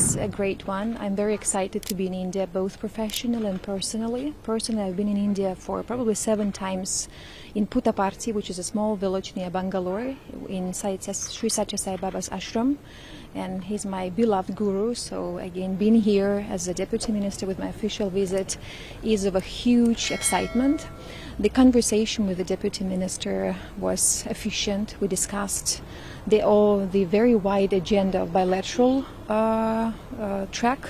is a great one. I'm very excited to be in India, both professionally and personally. Personally, I've been in India for probably 7 times in Puttaparthi, which is a small village near Bangalore, inside Sri Satya Sai Baba's ashram. And he's my beloved guru. So again, being here as a deputy minister with my official visit is of a huge excitement. The conversation with the deputy minister was efficient. We discussed the very wide agenda of bilateral track,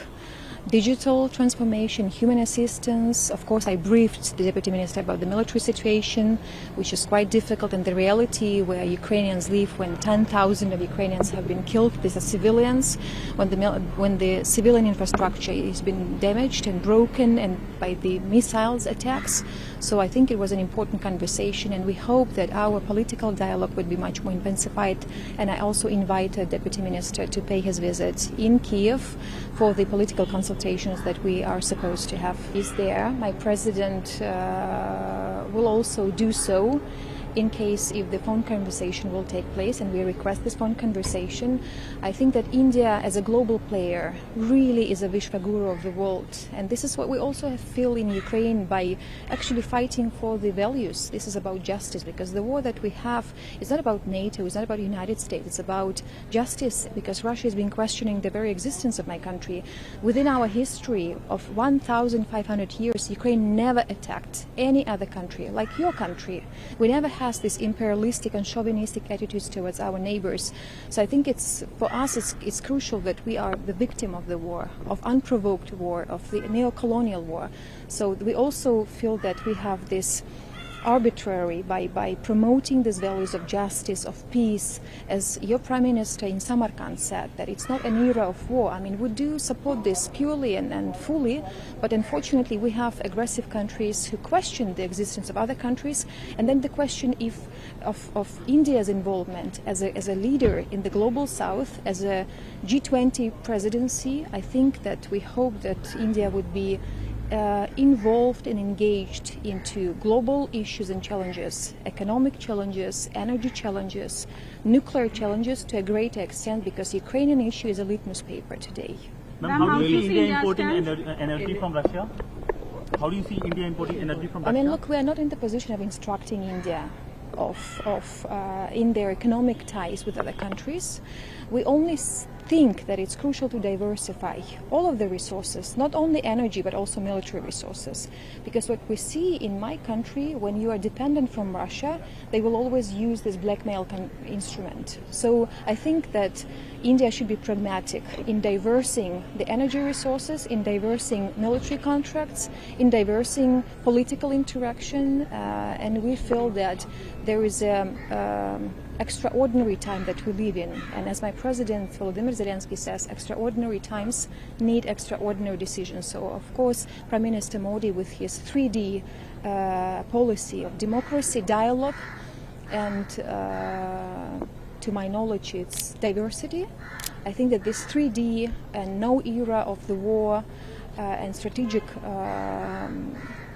digital transformation, human assistance. Of course, I briefed the deputy minister about the military situation, which is quite difficult, and the reality where Ukrainians live when 10,000 of Ukrainians have been killed. These are civilians. When the civilian infrastructure has been damaged and broken and by the missiles attacks. So I think it was an important conversation, and we hope that our political dialogue would be much more intensified. And I also invited Deputy Minister to pay his visit in Kiev for the political consultations that we are supposed to have. He's there. My president will also do so in case if the phone conversation will take place, and we request this phone conversation. I think that India as a global player really is a Vishwaguru of the world, and this is what we also feel in Ukraine by actually fighting for the values. This is about justice, because the war that we have is not about NATO, it's not about the United States, it's about justice, because Russia has been questioning the very existence of my country. Within our history of 1,500 years, Ukraine never attacked any other country like your country. We never had this imperialistic and chauvinistic attitudes towards our neighbors. So I think for us it's crucial that we are the victim of the war, of unprovoked war, of the neo-colonial war. So we also feel that we have this arbitrary by promoting these values of justice, of peace, as your Prime Minister in Samarkand said, that it's not an era of war. I mean, we do support this purely and fully, but unfortunately we have aggressive countries who question the existence of other countries, and then the question of India's involvement as a leader in the global south, as a G20 presidency. I think that we hope that India would be involved and engaged into global issues and challenges, economic challenges, energy challenges, nuclear challenges to a greater extent, because the Ukrainian issue is a litmus paper today. Ma'am, how do you see India importing energy from Russia? How do you see India importing energy from Russia? I mean, look, we are not in the position of instructing India in their economic ties with other countries. We only think that it's crucial to diversify all of the resources, not only energy but also military resources, because what we see in my country, when you are dependent from Russia, they will always use this blackmail instrument. So I think that India should be pragmatic in diversing the energy resources, in diversing military contracts, in diversing political interaction, and we feel that there is extraordinary time that we live in, and as my president Volodymyr Zelensky says, extraordinary times need extraordinary decisions. So of course Prime Minister Modi, with his 3D policy of democracy, dialogue, and to my knowledge it's diversity, I think that this 3D and no era of the war and strategic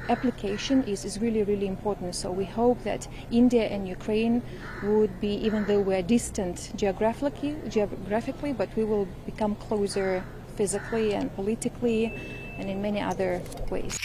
application is really, really important. So we hope that India and Ukraine would be, even though we're distant geographically, but we will become closer physically and politically and in many other ways.